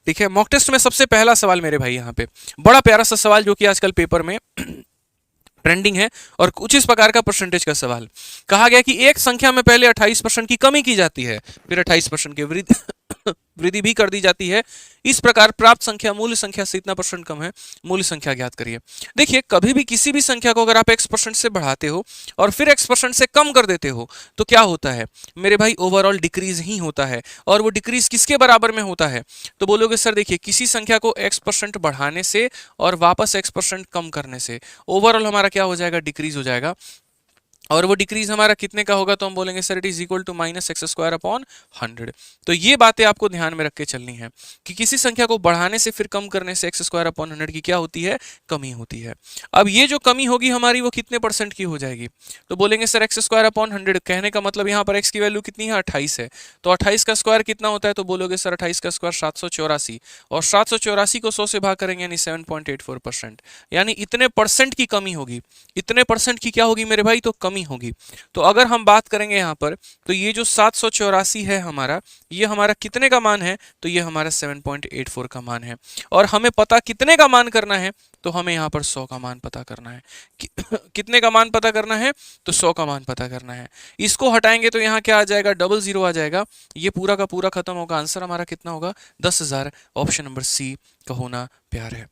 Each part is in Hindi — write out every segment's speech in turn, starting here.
ठीक है, मॉक टेस्ट में सबसे पहला सवाल मेरे भाई यहाँ पे बड़ा प्यारा सा सवाल जो कि आजकल पेपर में ट्रेंडिंग है और कुछ इस प्रकार का परसेंटेज का सवाल। कहा गया कि एक संख्या में पहले 28% की कमी की जाती है, फिर 28% की वृद्धि वृद्धि भी कर दी जाती है। इस प्रकार प्राप्त संख्या मूल संख्या से इतना परसेंट कम है, मूल संख्या ज्ञात करिए। देखिए, कभी भी किसी भी संख्या को अगर आप x% से बढ़ाते हो और फिर x% से कम कर देते हो तो क्या होता है मेरे भाई, ओवरऑल डिक्रीज ही होता है। और वो डिक्रीज किसके बराबर में होता है? तो बोलोगे सर देखिए, किसी संख्या को x% बढ़ाने से और वापस x% कम करने से ओवरऑल हमारा क्या हो जाएगा, डिक्रीज हो जाएगा। और वो डिक्रीज हमारा कितने का होगा? तो हम बोलेंगे sir it is equal to -x² upon 100। तो ये बातें आपको ध्यान में रख के चलनी है कि किसी संख्या को बढ़ाने से फिर कम करने से x² अपॉन 100 की क्या होती है, कमी होती है। अब ये जो कमी होगी हमारी वो कितने परसेंट की हो जाएगी? तो बोलेंगे सर x²अपॉन 100, कहने का मतलब यहाँ पर x की वैल्यू कितनी है, 28 है। तो 28 का स्क्वायर कितना होता है? तो बोलोगे सर 28 का स्क्वायर 784, और 784 को 100 से भाग करेंगे यानी 7.84%, यानी इतने परसेंट की कमी होगी। इतने परसेंट की क्या होगी मेरे भाई? तो कमी होगी। तो अगर हम बात करेंगे यहाँ पर, तो ये जो 784 है हमारा, ये हमारा कितने का मान है? तो ये हमारा 7.84 का मान है। और हमें पता कितने का मान करना है? तो हमें यहाँ पर 100 का मान पता करना है। कितने का मान पता करना है? तो 100 का मान पता करना है। इसको हटाएंगे तो यहाँ क्या आ जाएगा, 00 आ जाएगा। ये पूरा का पूरा खत्म होगा। आंसर हमारा कितना होगा? 10,000। ऑप्शन नंबर सी का होना प्यार है।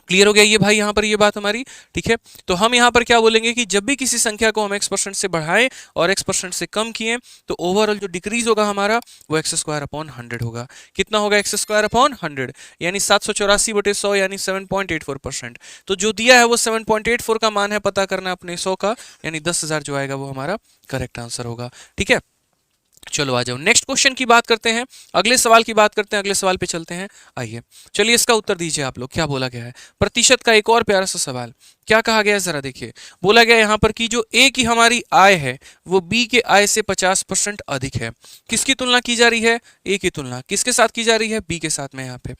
क्लियर हो गया ये भाई यहाँ पर ये बात हमारी, ठीक है। तो हम यहाँ पर क्या बोलेंगे कि जब भी किसी संख्या को हम x% से बढ़ाएं और x% से कम किए तो ओवरऑल जो डिक्रीज होगा हमारा वो x²अपॉन 100 होगा। कितना होगा? x²अपॉन 100, यानी 784/100 यानी 7.84%। तो जो दिया है वो 7.84 का मान है, पता करना है अपने 100 का, यानी 10,000 जो आएगा वो हमारा करेक्ट आंसर होगा। ठीक है, चलो आ जाओ नेक्स्ट क्वेश्चन की बात करते हैं, अगले सवाल की बात करते हैं, अगले सवाल पे चलते हैं। आइए चलिए इसका उत्तर दीजिए आप लोग, क्या बोला गया है। प्रतिशत का एक और प्यारा सा सवाल, क्या कहा गया है जरा देखिए। बोला गया यहाँ पर कि जो ए की हमारी आय है वो बी के आय से 50% अधिक है। किसकी तुलना की जा रही है? ए की तुलना किसके साथ की जा रही है? बी के साथ में यहाँ पे।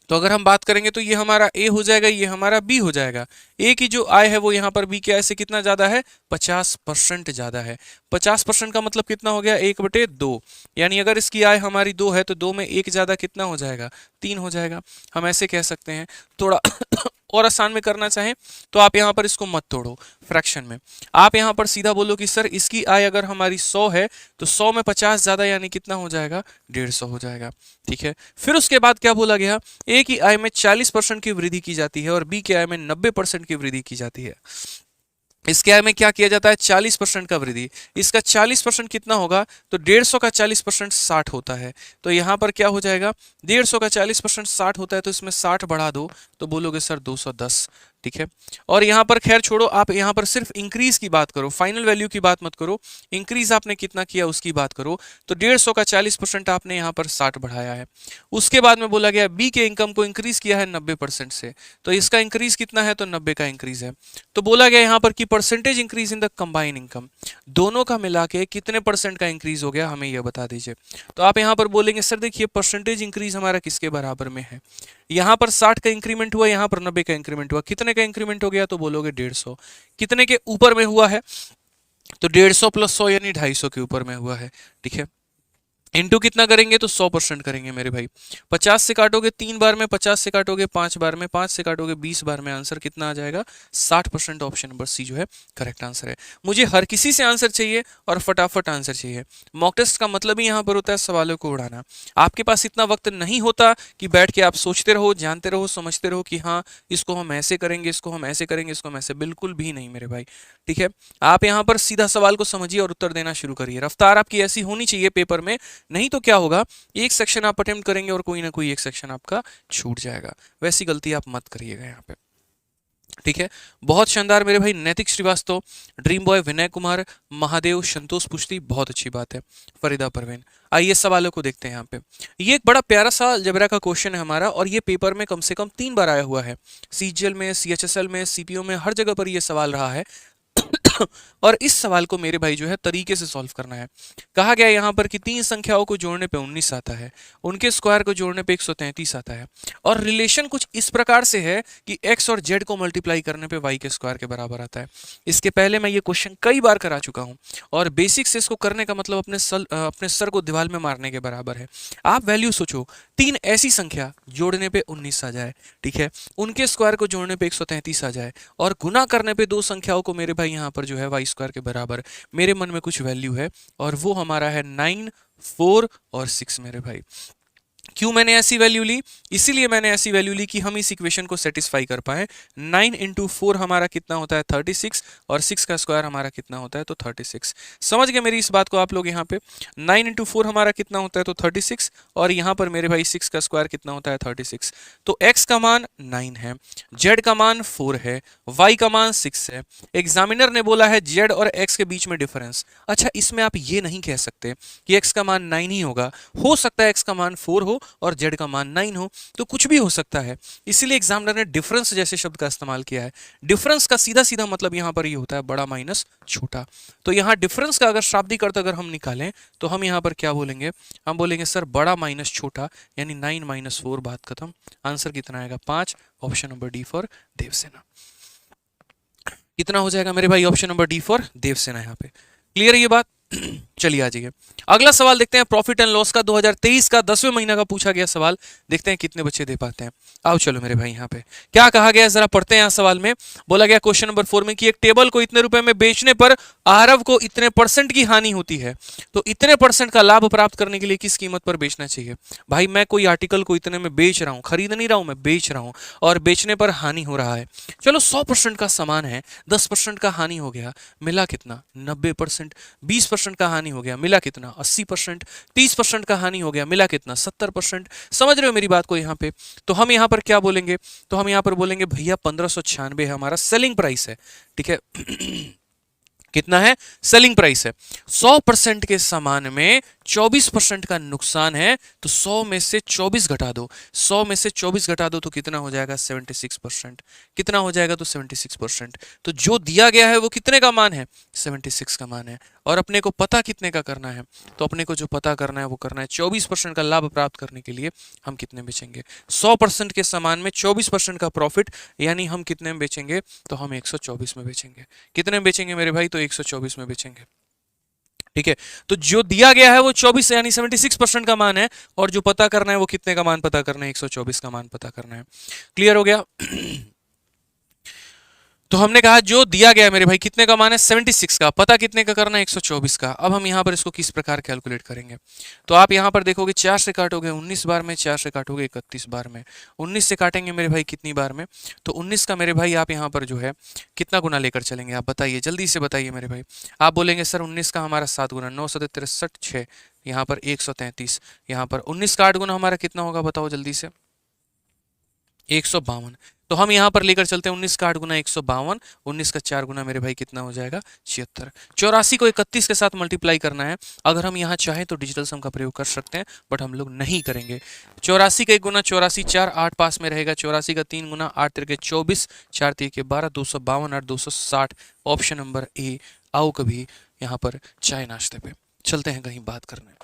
तो अगर हम बात करेंगे तो ये हमारा ए हो जाएगा, ये हमारा बी हो जाएगा। ए की जो आय है वो यहाँ पर बी के आय से कितना ज्यादा है? 50% ज्यादा है। 50% का मतलब कितना हो गया? 1/2। यानी अगर इसकी आय हमारी 2 है तो 2 में 1 ज्यादा कितना हो जाएगा? 3 हो जाएगा। हम ऐसे कह सकते हैं। थोड़ा और आसान में करना चाहें तो आप यहाँ पर इसको मत तोड़ो फ्रैक्शन में, आप यहाँ पर सीधा बोलो कि सर इसकी आय अगर हमारी 100 है तो 100 में 50 ज्यादा यानी कितना हो जाएगा? 150 हो जाएगा। ठीक है, फिर उसके बाद क्या बोला गया? ए की आय में 40% की वृद्धि की जाती है और बी की आय में 90% की वृद्धि की जाती है। इसके आय में क्या किया जाता है? 40% का वृद्धि। इसका 40% कितना होगा? तो 150 का 40% 60 होता है। तो यहाँ पर क्या हो जाएगा? 150 का 40% 60 होता है, तो इसमें 60 बढ़ा दो तो बोलोगे सर 210। ठीक है, और यहाँ पर खैर छोड़ो, आप यहाँ पर सिर्फ इंक्रीज की बात करो, फाइनल वैल्यू की बात मत करो। इंक्रीज आपने कितना किया उसकी बात करो। तो 150 का 40% आपने यहाँ पर 60 बढ़ाया है। उसके बाद में बोला गया बी के इनकम को इंक्रीज किया है 90% से, तो इसका इंक्रीज कितना है? तो 90 का इंक्रीज है। तो बोला गया यहाँ पर कि percentage increase in the combine income, दोनों का मिला के कितने परसेंट का इंक्रीज हो गया, हमें यह बता दीजिए। तो आप यहाँ पर बोलेंगे सर देखिए परसेंटेज इंक्रीज हमारा किसके बराबर में है? यहाँ पर 60 का इंक्रीमेंट हुआ, यहाँ पर 90 का इंक्रीमेंट हुआ, कितने का इंक्रीमेंट हो गया? तो बोलोगे 150। कितने के ऊपर में हुआ है? तो 150 + 100 यानी 250 के ऊपर में हुआ है। ठीक है, इंटू कितना करेंगे? तो 100% करेंगे मेरे भाई। 50 से काटोगे 3 बार में, 50 से काटोगे 5 बार में, 5 से काटोगे 20 बार में, आंसर कितना आ जाएगा? 60%। ऑप्शन नंबर सी जो है करेक्ट आंसर है। मुझे हर किसी से आंसर चाहिए और फटाफट आंसर चाहिए। मॉक टेस्ट का मतलब ही यहाँ पर होता है सवालों को उड़ाना। आपके पास इतना वक्त नहीं होता कि बैठ के आप सोचते रहो, जानते रहो, समझते रहो कि हाँ इसको हम ऐसे करेंगे, इसको हम ऐसे करेंगे, इसको हम ऐसे, बिल्कुल भी नहीं मेरे भाई। ठीक है, आप यहाँ पर सीधा सवाल को समझिए और उत्तर देना शुरू करिए। रफ्तार आपकी ऐसी होनी चाहिए पेपर में, नहीं तो क्या होगा, एक सेक्शन आप अटेम्प्ट करेंगे और कोई ना कोई एक सेक्शन आपका छूट जाएगा। वैसी गलती आप मत करिएगा यहाँ पे। ठीक है, बहुत शानदार मेरे भाई। नैतिक श्रीवास्तव, ड्रीम बॉय विनय कुमार, महादेव, संतोष पुष्टि, बहुत अच्छी बात है। फरीदा परवीन। आइए सवालों को देखते हैं यहाँ पे। ये एक बड़ा प्यारा सा अलजेब्रा का क्वेश्चन है हमारा, और ये पेपर में कम से कम 3 बार आया हुआ है। सीजीएल में, सीएचएसएल में, सीपीओ में, हर जगह पर ये सवाल रहा है। और इस सवाल को मेरे भाई जो है तरीके से सॉल्व करना है। कहा गया यहाँ पर कि तीन संख्याओं को जोड़ने पे 19 आता है, उनके स्क्वायर को जोड़ने पे 133 आता है, और रिलेशन कुछ इस प्रकार से है कि x और z को मल्टीप्लाई करने पे y के स्क्वायर के बराबर आता है। इसके पहले मैं ये क्वेश्चन कई बार करा चुका हूँ, और बेसिक से इसको करने का मतलब अपने सर को दीवार में मारने के बराबर है। आप वैल्यू सोचो, तीन ऐसी संख्या जोड़ने पे 19 आ जाए, ठीक है, उनके स्क्वायर को जोड़ने पे 133 आ जाए, और गुना करने पे दो संख्याओं को मेरे भाई यहाँ पर जो है वाई स्क्वायर के बराबर, मेरे मन में कुछ वैल्यू है, और वो हमारा है 9, 4 और 6 मेरे भाई। क्यों मैंने ऐसी वैल्यू ली? इसीलिए मैंने ऐसी वैल्यू ली कि हम इस इक्वेशन को सेटिस्फाई कर पाए। 9 इंटू 4 हमारा कितना होता है 36, और 6 का स्क्वायर हमारा कितना होता है तो 36। समझ गए मेरी इस बात को आप लोग? यहाँ पे 9 इंटू 4 हमारा कितना होता है तो 36, और यहाँ पर मेरे भाई 6 का स्क्वायर कितना होता है 36। तो x का मान 9 है, z का मान 4 है, y का मान 6 है। एग्जामिनर ने बोला है z और x के बीच में डिफरेंस। अच्छा, इसमें आप ये नहीं कह सकते कि x का मान 9 ही होगा, हो सकता है x का मान 4 हो और z का मान 9 हो, तो कुछ भी हो सकता है। इसीलिए एग्जामिनर ने डिफरेंस जैसे शब्द का इस्तेमाल किया है। डिफरेंस का सीधा सीधा मतलब यहाँ पर ये होता है बड़ा माइनस छोटा। तो यहाँ डिफरेंस का अगर शाब्दिक अर्थ अगर हम निकालें तो हम यहाँ पर क्या बोलेंगे? हम बोलेंगे सर बड़ा माइनस छोटा, यानी 9 माइनस 4, बात खत्म। आंसर कितना आएगा? 5। Option number D for Devasena. कितना हो जाएगा मेरे भाई? Option number D for Devasena. यहाँ पे क्लियर है ये बात? चलिए आ जाइए, अगला सवाल देखते हैं। प्रॉफिट एंड लॉस का 2023 का 10वें महीना का पूछा गया सवाल, देखते हैं कितने बच्चे दे पाते हैं। आओ चलो मेरे भाई, यहाँ पे क्या कहा गया है जरा पढ़ते हैं। यहाँ सवाल में बोला गया क्वेश्चन नंबर 4 में कि एक टेबल को इतने रुपए में बेचने पर आरव को इतने % की हानि होती है, तो इतने % का लाभ प्राप्त करने के लिए किस कीमत पर बेचना चाहिए? भाई मैं कोई आर्टिकल को इतने में बेच रहा हूँ, खरीद नहीं रहा हूं, मैं बेच रहा हूं, और बेचने पर हानि हो रहा है। चलो 100% का सामान है, 10% का हानि हो गया, मिला कितना? 90%। 20% का हानि हो गया, मिला कितना? 80%। 30% का हानि हो गया, मिला कितना? 70%। समझ रहे हो मेरी बात को? यहाँ पे तो हम यहाँ पर क्या बोलेंगे? तो हम यहाँ पर बोलेंगे भैया 1596 हमारा सेलिंग प्राइस है, ठीक है। कितना है सेलिंग प्राइस है? 100% के सामान में 24% का नुकसान है, तो 100 में से 24 घटा दो, 100 में से 24 घटा दो तो कितना हो जाएगा? 76%। कितना हो जाएगा? तो 76%। तो जो दिया गया है वो कितने का मान है? 76 का मान है, और अपने को पता कितने का करना है? तो अपने को जो पता करना है वो करना है 24% का लाभ प्राप्त करने के लिए हम कितने बेचेंगे? 100% के सामान में 24% का प्रॉफिट, यानी हम कितने में बेचेंगे? तो हम 124 में बेचेंगे। कितने में बेचेंगे मेरे भाई? तो 124 में बेचेंगे, ठीक है। तो जो दिया गया है वो 24 यानी 76% का मान है, और जो पता करना है वो कितने का मान पता करना है? 124 का मान पता करना है। क्लियर हो गया? तो हमने कहा जो दिया गया है मेरे भाई कितने का मान है? 76 का, पता कितने का करना है? 124 का। अब हम यहाँ पर इसको किस प्रकार कैलकुलेट करेंगे? तो आप यहाँ पर देखोगे 4 से काटोगे 19 बार में, 4 से काटोगे 31 बार में, 19 से काटेंगे मेरे भाई कितनी बार में? तो 19 का मेरे भाई आप यहाँ पर जो है कितना गुना लेकर चलेंगे? आप बताइए, जल्दी से बताइए मेरे भाई। आप बोलेंगे सर 19 का हमारा 7 गुना, 9 7 63 6, यहाँ पर 133, यहाँ पर 19 का 8 गुना हमारा कितना होगा? बताओ जल्दी से। 152। तो हम यहां पर लेकर चलते हैं 19 का 8 गुना 152, 19 का 4 गुना मेरे भाई कितना हो जाएगा? 76। 84 को 31 के साथ मल्टीप्लाई करना है। अगर हम यहां चाहें तो डिजिटल सम का प्रयोग कर सकते हैं, बट हम लोग नहीं करेंगे। 84 का 1 गुना 84, 4 8 पास में रहेगा। 84 का 3 गुना 8 तिरके 24, 4 तिरके 12, 252 8 260। Option number A. आओ कभी यहाँ पर चाय नाश्ते पे चलते हैं कहीं बात करने।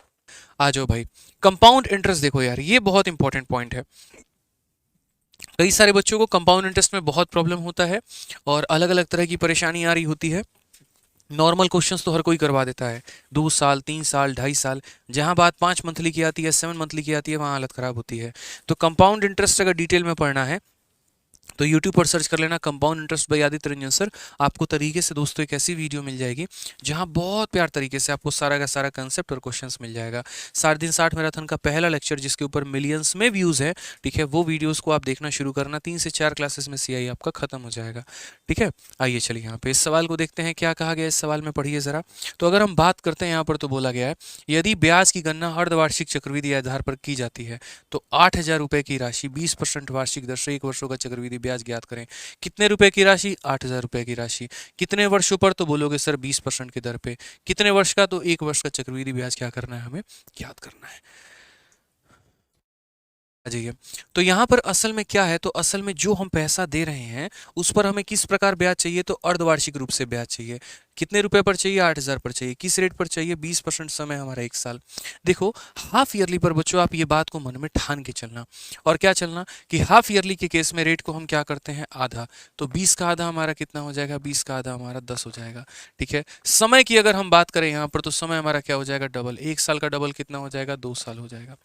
आ जाओ भाई, कंपाउंड इंटरेस्ट देखो यार, ये बहुत इंपॉर्टेंट पॉइंट है। कई सारे बच्चों को कंपाउंड इंटरेस्ट में बहुत प्रॉब्लम होता है, और अलग अलग तरह की परेशानी आ रही होती है। नॉर्मल क्वेश्चंस तो हर कोई करवा देता है, 2 साल 3 साल 2.5 साल, जहां बात 5 मंथली की आती है 7 मंथली की आती है वहां हालत खराब होती है। तो कंपाउंड इंटरेस्ट अगर डिटेल में पढ़ना है तो YouTube पर सर्च कर लेना compound interest by Aditya Ranjan sir. आपको तरीके से दोस्तों एक ऐसी वीडियो मिल जाएगी जहां बहुत प्यार तरीके से आपको सारा का सारा कंसेप्ट और क्वेश्चंस मिल जाएगा। 7 दिन 60 मैराथन का पहला लेक्चर जिसके ऊपर मिलियंस में व्यूज है, ठीक है, वो वीडियोस को आप देखना शुरू करना। 3 से 4 क्लासेस में CI आपका खत्म हो जाएगा, ठीक है। आइए चलिए यहाँ पे इस सवाल को देखते हैं, क्या कहा गया इस सवाल में, पढ़िए जरा। तो अगर हम बात करते हैं यहाँ पर, तो बोला गया है यदि ब्याज की गणना अर्धवार्षिक चक्रवृद्धि आधार पर की जाती है तो 8,000 रुपए की राशि 20% वार्षिक दर से 1 वर्षों का चक्रवृद्धि ब्याज ज्ञात करें। कितने रुपए की राशि? 8,000 रुपए की राशि। कितने वर्षों पर? तो बोलोगे सर 20% की दर पे। कितने वर्ष का? तो 1 वर्ष का चक्रवृद्धि ब्याज क्या करना है हमें? ज्ञात करना है। जाइए। तो यहाँ पर असल में क्या है, तो असल में जो हम पैसा दे रहे हैं उस पर हमें किस प्रकार ब्याज चाहिए, तो अर्धवार्षिक रूप से ब्याज चाहिए। कितने रुपए पर चाहिए, 8,000 पर चाहिए। किस रेट पर चाहिए, 20% समय हमारा 1 साल। देखो हाफ ईयरली पर बच्चों आप ये बात को मन में ठान के चलना, और क्या चलना कि हाफ ईयरली के केस में रेट को हम क्या करते हैं, आधा। तो 20 का आधा हमारा कितना हो जाएगा, 20 का आधा हमारा 10 हो जाएगा। ठीक है, समय की अगर हम बात करें यहाँ पर, तो समय हमारा क्या हो जाएगा, डबल। 1 साल का डबल कितना हो जाएगा, 2 साल हो जाएगा।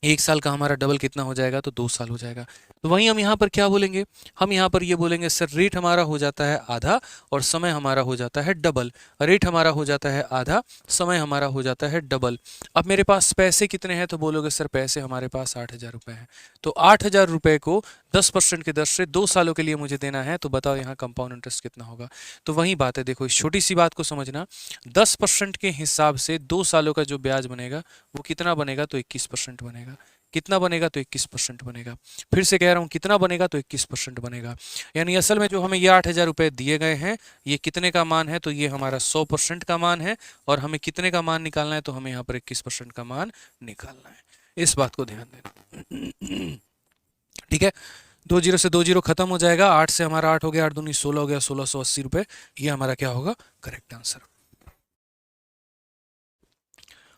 1 साल का हमारा डबल कितना हो जाएगा, तो 2 साल हो जाएगा। तो वहीं हम यहाँ पर क्या बोलेंगे, हम यहाँ पर ये बोलेंगे सर रेट हमारा हो जाता है आधा और समय हमारा हो जाता है डबल। रेट हमारा हो जाता है आधा, समय हमारा हो जाता है डबल। अब मेरे पास पैसे कितने हैं, तो बोलोगे सर पैसे हमारे पास 8,000 रुपये हैं। तो 8,000 रुपये को 10% के दर से 2 सालों के लिए मुझे देना है, तो बताओ यहाँ कंपाउंड इंटरेस्ट कितना होगा। तो वही बात है, देखो इस छोटी सी बात को समझना, 10% के हिसाब से 2 सालों का जो ब्याज बनेगा वो कितना बनेगा, तो 21% बनेगा। कितना बनेगा, तो 21% बनेगा। फिर से कह रहा हूं कितना बनेगा, तो 21% बनेगा। यानी असल में जो हमें ये 8,000 रुपये दिए गए हैं, ये कितने का मान है, तो ये हमारा 100% का मान है। और हमें कितने का मान निकालना है, तो हमें यहाँ पर 21% का मान निकालना है। इस बात को ध्यान देना। ठीक है, 20 से 20 खत्म हो जाएगा। 8 से हमारा 8 हो गया, 8 दूनी 16 हो गया, 1680 रुपये। ये हमारा क्या होगा, करेक्ट आंसर।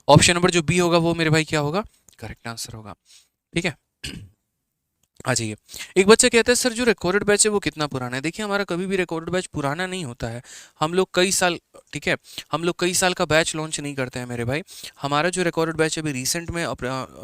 ऑप्शन नंबर जो बी होगा वो मेरे भाई क्या होगा, करेक्ट आंसर होगा। ठीक है, आ जाइए। एक बच्चा कहता है सर जो रिकॉर्डेड बैच है वो कितना पुराना है। देखिए हमारा कभी भी रिकॉर्डेड बैच पुराना नहीं होता है। हम लोग कई साल, ठीक है, हम लोग कई साल का बैच लॉन्च नहीं करते हैं मेरे भाई। हमारा जो रिकॉर्डेड बैच अभी रिसेंट में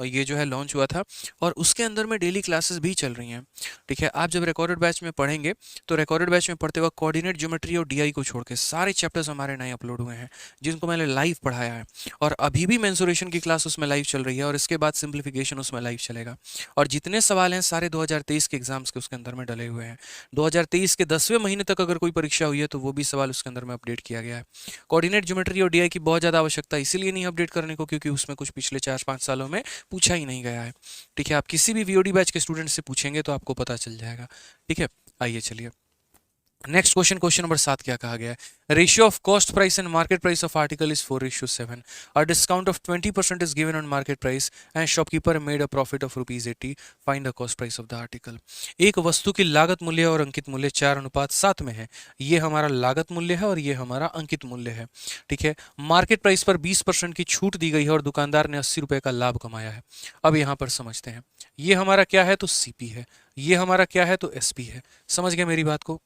ये जो है लॉन्च हुआ था, और उसके अंदर में डेली क्लासेस भी चल रही हैं। ठीक है, आप जब रिकॉर्डेड बैच में पढ़ेंगे तो रिकॉर्डेड बैच में पढ़ते वक्त कोऑर्डिनेट ज्योमेट्री और डीआई को छोड़ के सारे चैप्टर्स हमारे नए अपलोड हुए हैं, जिनको मैंने लाइव पढ़ाया है। और अभी भी मेंसुरेशन की क्लास उसमें लाइव चल रही है, और इसके बाद सिंप्लीफिकेशन उसमें लाइव चलेगा। और जितने सवाल हैं सारे 2023 के एग्जाम्स के उसके अंदर में डले हुए हैं। 2023 के 10वें महीने तक अगर कोई परीक्षा हुई है तो वो भी सवाल उसके अंदर में अपडेट किया गया है। कोऑर्डिनेट ज्योमेट्री और डीआई की बहुत ज़्यादा आवश्यकता इसीलिए नहीं अपडेट करने को, क्योंकि उसमें कुछ पिछले 4-5 सालों में पूछा ही नहीं गया है। ठीक है, आप किसी भी वीओडी बैच के स्टूडेंट से पूछेंगे तो आपको पता चल जाएगा। ठीक है, आइए चलिए नेक्स्ट क्वेश्चन, क्वेश्चन नंबर 7 क्या कहा गया है। Ratio of cost price and market price of article is 4:7। A discount of 20% is given on market price and shopkeeper made a profit of ₹80। Find the cost price of the article. एक वस्तु की लागत मूल्य और अंकित मूल्य 4:7 में है। ये हमारा लागत मूल्य है और ये हमारा अंकित मूल्य है। ठीक है, मार्केट प्राइस पर 20% की छूट दी गई है और दुकानदार ने 80 रुपए का लाभ कमाया है। अब यहाँ पर समझते हैं, ये हमारा क्या है, तो सीपी है। ये हमारा क्या है, तो एसपी है। समझ गए मेरी बात को।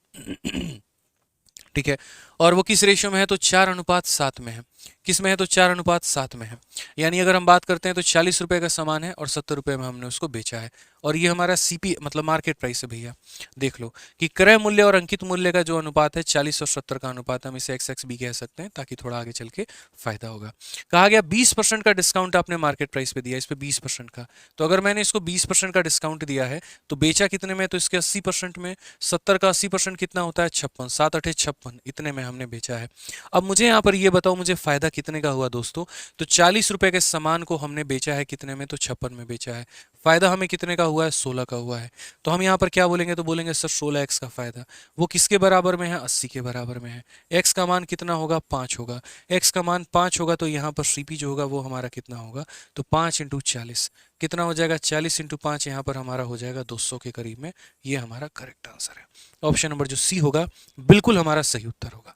ठीक है, और वो किस रेशियो में है, तो 4:7 में है। किस में है, तो 4:7 में है। यानी अगर हम बात करते हैं तो 40 रुपए का सामान है और 70 रुपए में हमने उसको बेचा है, और ये हमारा सीपी मतलब मार्केट प्राइस है भैया। देख लो कि क्रय मूल्य और अंकित मूल्य का जो अनुपात है 40 और 70 का अनुपात, हम इसे एक्स भी कह सकते हैं ताकि थोड़ा आगे चल के फायदा होगा। कहा गया 20% का डिस्काउंट आपने मार्केट प्राइस पे दिया, इस पे 20% का। तो अगर मैंने इसको 20% का डिस्काउंट दिया है तो बेचा कितने में, तो इसके 80% में। 70 का 80% कितना होता है, 56। 7 8 56, इतने में हमने बेचा है। अब मुझे यहाँ पर ये बताओ मुझे फायदा कितने का हुआ दोस्तों। तो 40 रुपए के सामान को हमने बेचा है कितने में, तो 56 में बेचा है। फायदा हमें कितने का हुआ है, 16 का हुआ है। तो हम यहाँ पर क्या बोलेंगे, तो बोलेंगे सर 16x का फायदा। वो किसके बराबर में है, 80 के बराबर में है। x का मान कितना होगा, 5 होगा। x का मान 5 होगा तो यहाँ पर सीपी जो होगा वो हमारा कितना होगा, तो 5 × 40 कितना हो जाएगा, 40 × 5 यहाँ पर हमारा हो जाएगा 200 के करीब में। ये हमारा करेक्ट आंसर है। ऑप्शन नंबर जो सी होगा बिल्कुल हमारा सही उत्तर होगा।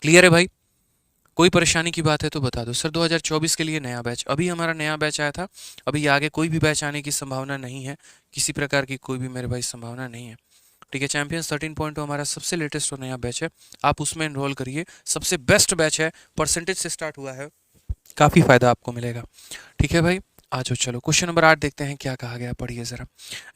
क्लियर है भाई, कोई परेशानी की बात है तो बता दो। सर 2024 के लिए नया बैच, अभी हमारा नया बैच आया था, अभी आगे कोई भी बैच आने की संभावना नहीं है, किसी प्रकार की कोई भी मेरे भाई संभावना नहीं है। ठीक है, चैंपियंस 13.2 हमारा सबसे लेटेस्ट और नया बैच है, आप उसमें एनरोल करिए। सबसे बेस्ट बैच है, परसेंटेज से स्टार्ट हुआ है, काफ़ी फायदा आपको मिलेगा। ठीक है भाई, आ जाओ चलो क्वेश्चन नंबर 8 देखते हैं क्या कहा गया, पढ़िए जरा।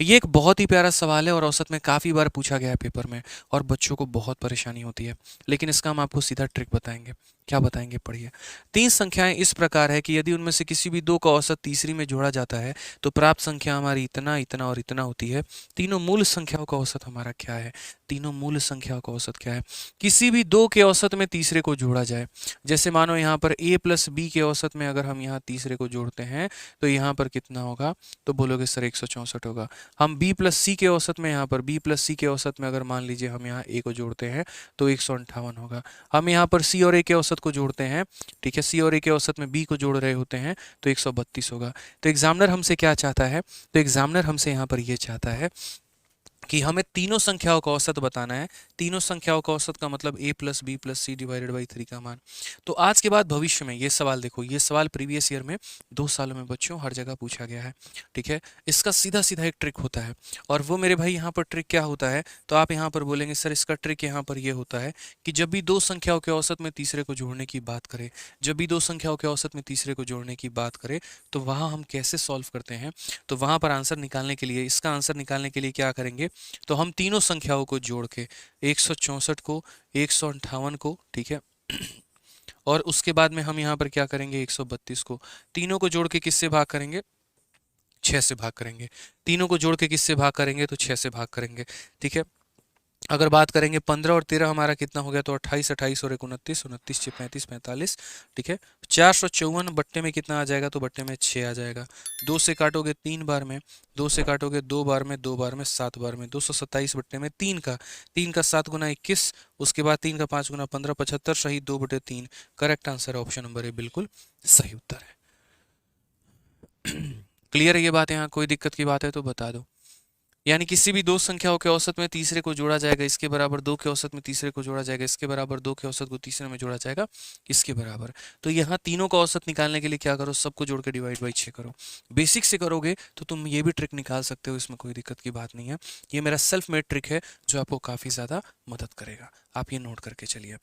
ये एक बहुत ही प्यारा सवाल है और औसत में काफ़ी बार पूछा गया है पेपर में, और बच्चों को बहुत परेशानी होती है, लेकिन इसका हम आपको सीधा ट्रिक बताएंगे। क्या बताएंगे, पढ़िए। 3 संख्याएं इस प्रकार है कि यदि उनमें से किसी भी 2 का औसत तीसरी में जोड़ा जाता है तो प्राप्त संख्या हमारी इतना, इतना और इतना होती है। तीनों मूल संख्याओं का औसत हमारा क्या है, तीनों मूल संख्याओं का औसत क्या है। किसी भी 2 के औसत में तीसरे को जोड़ा जाए, जैसे मानो यहाँ पर a + b के औसत में अगर हम यहाँ तीसरे को जोड़ते हैं तो यहाँ पर कितना होगा, तो बोलोगे सर 164 होगा। हम b + c के औसत में, यहाँ पर b + c के औसत में अगर मान लीजिए हम यहाँ a को जोड़ते हैं तो 158 होगा। हम यहाँ पर c और a के औसत औसत को जोड़ते हैं, ठीक है, सी और ए के औसत में बी को जोड़ रहे होते हैं तो 132 होगा। तो एग्जामिनर हमसे क्या चाहता है, तो एग्जामिनर हमसे यहाँ पर ये चाहता है कि हमें तीनों संख्याओं का औसत बताना है। तीनों संख्याओं का औसत का मतलब a plus B plus C divided by 3 का मान। तो आज के बाद भविष्य में ये सवाल देखो, ये सवाल प्रीवियस ईयर में 2 सालों में बच्चों हर जगह पूछा गया है, ठीक है। इसका सीधा सीधा एक ट्रिक होता है, और वो मेरे भाई यहाँ पर ट्रिक क्या होता है, तो आप यहाँ पर बोलेंगे सर इसका ट्रिक यहाँ पर ये होता है कि जब भी दो संख्याओं के औसत में तीसरे को जोड़ने की बात करें, जब भी दो संख्याओं के औसत में तीसरे को जोड़ने की बात करें, तो वहाँ हम कैसे सॉल्व करते हैं, तो वहाँ पर आंसर निकालने के लिए, इसका आंसर निकालने के लिए क्या करेंगे, तो हम तीनों संख्याओं को जोड़ के 164 को, 158 को, ठीक है, और उसके बाद में हम यहाँ पर क्या करेंगे, 132 को, तीनों को जोड़ के किससे भाग करेंगे, 6 से भाग करेंगे। तीनों को जोड़ के किससे भाग करेंगे, तो 6 से भाग करेंगे, ठीक है। अगर बात करेंगे 15 और 13 हमारा कितना हो गया, तो 28, 28 और 29, 29 से 35, 45, ठीक है। 454 बट्टे में कितना आ जाएगा, तो बट्टे में 6 आ जाएगा। 2 से काटोगे 3 बार में, 2 से काटोगे 2 बार में, 2 बार में 7 बार में, 227 बट्टे में 3 का, 3 का 7 गुना 21, उसके बाद 3 का 5 गुना 15, 75 सही 2/3। Correct answer option number A बिल्कुल सही उत्तर है। क्लियर है ये बात, यहाँ कोई दिक्कत की बात है तो बता दो। यानी किसी भी दो संख्याओं के औसत में तीसरे को जोड़ा जाएगा इसके बराबर, दो के औसत में तीसरे को जोड़ा जाएगा इसके बराबर, दो के औसत को तीसरे में जोड़ा जाएगा इसके बराबर। तो यहाँ तीनों का औसत निकालने के लिए क्या करो, सबको जोड़ के डिवाइड बाई 6 करो। बेसिक से करोगे तो तुम ये भी ट्रिक निकाल सकते हो, इसमें कोई दिक्कत की बात नहीं है। ये मेरा सेल्फ मेड ट्रिक है जो आपको काफ़ी ज़्यादा मदद करेगा, आप ये नोट करके चलिए,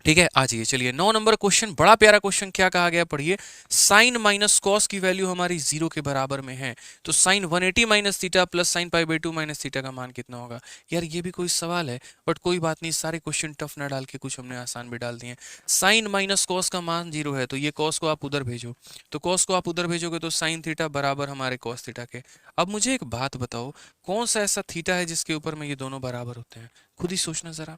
ठीक है। आ जाइए, चलिए 9 नंबर क्वेश्चन, बड़ा प्यारा क्वेश्चन, क्या कहा गया पढ़िए। साइन माइनस कॉस की वैल्यू हमारी 0 के बराबर में है, तो sine 180 minus theta plus sine pi by 2 minus theta का मान कितना होगा। यार ये भी कोई सवाल है, बट कोई बात नहीं, सारे क्वेश्चन टफ ना डाल के कुछ हमने आसान भी डाल दिए। साइन माइनस कॉस का मान 0 है, तो ये कॉस को आप उधर भेजो, तो कॉस को आप उधर भेजोगे तो साइन थीटा बराबर हमारे कॉस थीटा के। अब मुझे एक बात बताओ, कौन सा ऐसा थीटा है जिसके ऊपर में ये दोनों बराबर होते हैं, खुद ही सोचना जरा।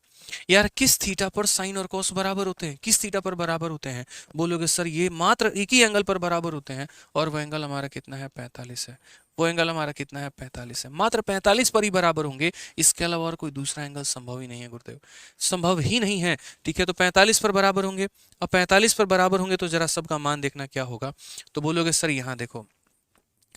यार किस थीटा पर साइन और कॉस बराबर होते हैं, किस थीटा पर बराबर होते हैं, बोलोगे सर ये मात्र एक ही एंगल पर बराबर होते हैं, और वो एंगल हमारा कितना है, 45 है। वो एंगल हमारा कितना है, 45 है, मात्र 45 पर ही बराबर होंगे, इसके अलावा और कोई दूसरा एंगल संभव ही नहीं है गुरुदेव, संभव ही नहीं है, ठीक है। तो 45 पर बराबर होंगे, अब 45 पर बराबर होंगे तो जरा सबका मान देखना क्या होगा, तो बोलोगे सर यहाँ देखो,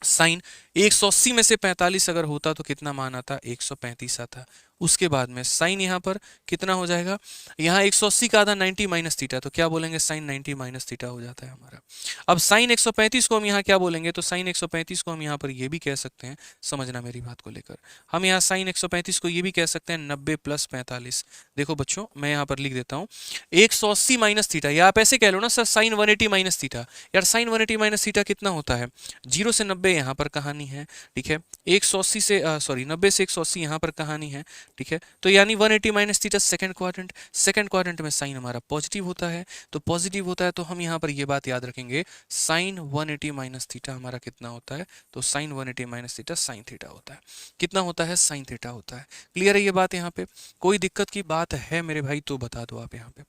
साइन 180 में से 45 अगर होता तो कितना मान आता, 135 आता। उसके बाद में साइन यहाँ पर कितना हो जाएगा, यहाँ 180 का आधा 90 माइनस थीटा, तो क्या बोलेंगे, साइन 90 माइनस थीटा हो जाता है हमारा। अब साइन 135 को हम यहाँ क्या बोलेंगे, तो साइन 135 को हम यहाँ पर ये भी कह सकते हैं, समझना मेरी बात को लेकर, हम यहाँ साइन 135 को ये भी कह सकते हैं 90 प्लस 45। देखो बच्चों मैं यहाँ पर लिख देता हूँ 180 माइनस थीटा, या आप ऐसे कह लो ना सर साइन 180 माइनस थीटा। यार साइन 180 माइनस थीटा कितना होता है, 0 से 90 यहाँ पर कहानी है, ठीक है। 180 से 90 से 180 यहाँ पर कहानी है, ठीक है। तो यानी 180 minus theta second quadrant, second quadrant में साइन हमारा पॉजिटिव होता है, तो पॉजिटिव होता है तो हम यहाँ पर ये बात याद रखेंगे, साइन 180 माइनस थीटा हमारा कितना होता है, तो sine 180 minus theta sine theta होता है, कितना होता है, साइन थीटा होता है। क्लियर है ये बात, यहाँ पे कोई दिक्कत की बात है मेरे भाई तो बता दो आप यहाँ पे,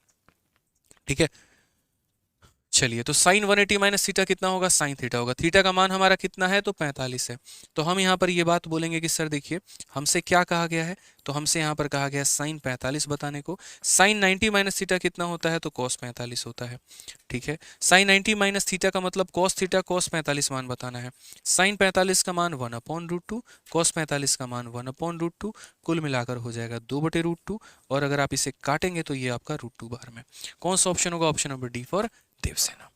ठीक है। चलिए तो साइन 180 माइनस थीटा कितना होगा, साइन थीटा होगा, थीटा का मान हमारा कितना है, तो 45 है। तो हम यहाँ पर ये बात बोलेंगे कि सर देखिए हमसे क्या कहा गया है, तो हमसे यहाँ पर कहा गया है साइन 45 बताने को। साइन 90 माइनस थीटा कितना होता है, तो कॉस 45 होता है, ठीक है। साइन 90 माइनस थीटा का मतलब कॉस थीटा कॉस 45 मान बताना है। साइन 45 का मान 1/√2, कॉस 45 का मान 1/√2, कुल मिलाकर हो जाएगा 2/√2, और अगर आप इसे काटेंगे तो ये आपका √2 बाहर में। कौन सा ऑप्शन होगा, option number D for Devasena,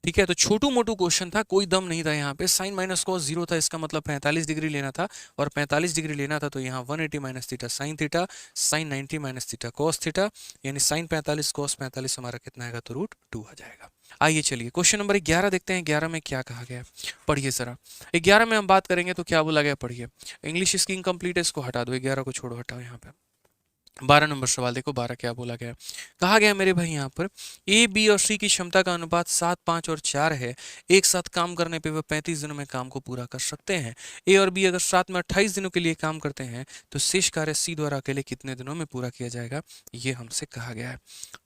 ठीक है। तो छोटू मोटू क्वेश्चन था, कोई दम नहीं था यहाँ पे। साइन माइनस कॉस 0 था, इसका मतलब 45 डिग्री लेना था, और 45 डिग्री लेना था तो यहाँ 180 minus theta sine theta, sine 90 minus theta cos theta, यानी साइन 45 कॉस 45 हमारा कितना आएगा, तो √2 आ जाएगा। आइए चलिए क्वेश्चन नंबर 11 देखते हैं, 11 में क्या कहा गया है, पढ़िए जरा। 11 में हम बात करेंगे तो क्या बोला गया, पढ़िए। इंग्लिश इसकी इनकम्प्लीट है, इसको हटा दो, 11 को छोड़ो, हटाओ। यहाँ पे 12 नंबर सवाल देखो, 12 क्या बोला गया, कहा गया मेरे भाई यहाँ पर ए बी और सी की क्षमता का अनुपात 7, 5 और 4 है। एक साथ काम करने पे वह 35 दिनों में काम को पूरा कर सकते हैं। ए और बी अगर साथ में 28 दिनों के लिए काम करते हैं तो शेष कार्य सी द्वारा अकेले कितने दिनों में पूरा किया जाएगा, ये हमसे कहा गया है,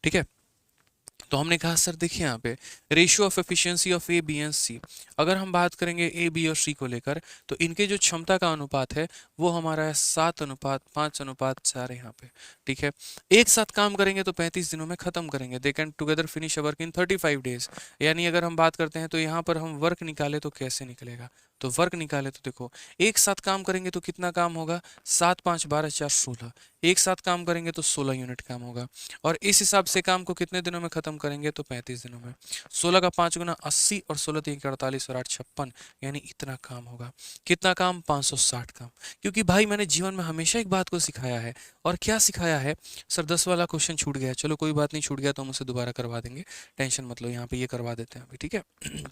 ठीक है। तो हमने कहा सर देखिए यहाँ पे ratio of efficiency of A B and C, अगर हम बात करेंगे ए बी और सी को लेकर, तो इनके जो क्षमता का अनुपात है वो हमारा है 7:5:4 यहाँ पे। ठीक है, एक साथ काम करेंगे तो 35 दिनों में खत्म करेंगे। They can together finish work in 35 days. यानी अगर हम बात करते हैं तो यहाँ पर हम वर्क निकाले तो कैसे निकलेगा, तो वर्क निकाले तो देखो एक साथ काम करेंगे तो कितना काम होगा, 7×5=12=4 16। एक साथ काम करेंगे तो 16 यूनिट काम होगा, और इस हिसाब से काम को कितने दिनों में खत्म करेंगे, तो 35 दिनों में। 16 का 5 गुना 80 और 16 3 48 और 8 56, यानी इतना काम होगा। कितना काम, 560 काम। क्योंकि भाई मैंने जीवन में हमेशा एक बात को सिखाया है, और क्या सिखाया है सर, 10 वाला क्वेश्चन छूट गया, चलो कोई बात नहीं, छूट गया तो हम उसे दोबारा करवा देंगे, टेंशन मत लो, यहाँ पे ये करवा देते हैं अभी, ठीक है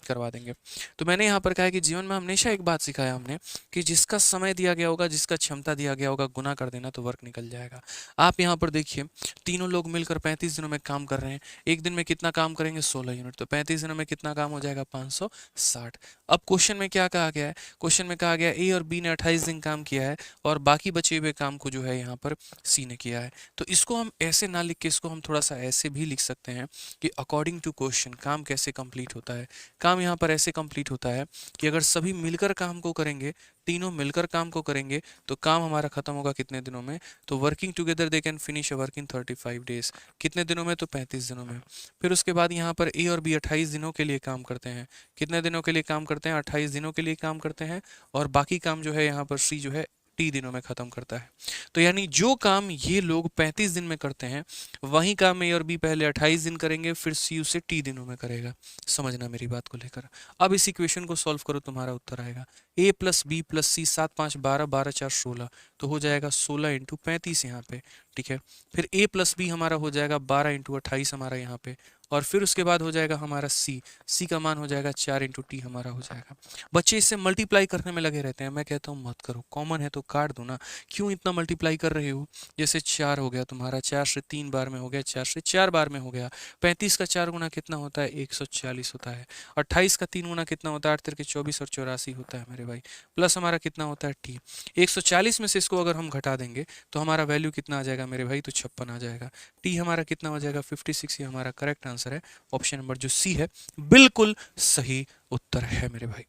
करवा देंगे। तो मैंने यहाँ पर कहा है कि जीवन में हमेशा एक बात सिखाया हमने कि जिसका समय दिया गया होगा, जिसका क्षमता दिया गया होगा, गुना कर देना तो वर्क निकल जाएगा। आप यहाँ पर देखिए तीनों लोग मिलकर 35 दिनों में काम कर रहे हैं, एक दिन में कितना काम करेंगे, 16 यूनिट, तो 35 दिनों में कितना काम हो जाएगा, 560। अब क्वेश्चन में क्या कहा गया है, क्वेश्चन में कहा गया ए और बी ने 28 दिन काम किया है, और बाकी बचे हुए काम को जो है यहाँ पर सी ने किया है। तो इसको हम ऐसे ना लिख के, इसको हम थोड़ा सा ऐसे भी लिख सकते हैं कि अकॉर्डिंग टू क्वेश्चन काम कैसे कंप्लीट होता है। काम यहाँ पर ऐसे कंप्लीट होता है कि अगर सभी मिलकर काम को करेंगे, तीनों मिलकर काम को करेंगे, तो काम हमारा खत्म होगा कितने दिनों में, तो working together they can finish a work in 35 days. कितने दिनों में, तो 35 दिनों में। फिर उसके बाद यहाँ पर ए और बी 28 दिनों के लिए काम करते हैं। कितने दिनों के लिए काम करते हैं, 28 दिनों के लिए काम करते हैं, और बाकी काम जो है यहाँ पर सी जो है टी दिनों में खत्म करता है। तो यानी जो काम ये लोग 35 दिन में करते हैं, वही काम ए और बी पहले 28 दिन करेंगे, फिर सी उसे टी दिनों में करेगा। समझना मेरी बात को लेकर। अब इस इक्वेशन को सॉल्व करो, तुम्हारा उत्तर आएगा ए प्लस बी प्लस सी, 7×5=12, 12×4=16, तो हो जाएगा 16×35 यहाँ पे। ठीक है, फिर ए प्लस बी हमारा हो जाएगा 12×28 हमारा यहाँ पे, और फिर उसके बाद हो जाएगा हमारा सी का मान हो जाएगा 4×टी हमारा हो जाएगा। बच्चे इससे मल्टीप्लाई करने में लगे रहते हैं, मैं कहता हूँ मत करो, कॉमन है तो काट दो ना, क्यों इतना मल्टीप्लाई कर रहे हो। जैसे 4 हो गया तुम्हारा, 4 से 3 बार में हो गया, 4 से 4 बार में हो गया। 35 का 4 गुना कितना होता है, 140 होता है। 28 का 3 गुना कितना होता है, 8 तिरके 24 और 84 होता है मेरे भाई। प्लस हमारा कितना होता है टी। 140 में से इसको अगर हम घटा देंगे तो हमारा वैल्यू कितना आ जाएगा मेरे भाई, तो 56 आ जाएगा। टी हमारा कितना हो जाएगा, 56। ये हमारा करेक्ट आंसर है, ऑप्शन नंबर जो सी है बिल्कुल सही उत्तर है मेरे भाई।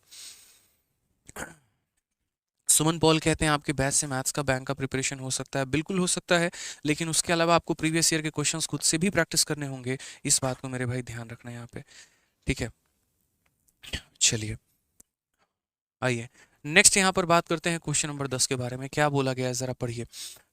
सुमन पॉल कहते हैं आपके बैच से मैथ्स का बैंक का प्रिपरेशन हो सकता है, बिल्कुल हो सकता है, लेकिन उसके अलावा आपको प्रीवियस ईयर के क्वेश्चंस खुद से भी प्रैक्टिस करने होंगे, इस बात को मेरे भाई ध्यान रखना है यहाँ पे। ठीक है, चलिए आइए नेक्स्ट यहाँ पर बात करते हैं क्वेश्चन नंबर 10 के बारे में। क्या बोला गया है जरा पढ़िए।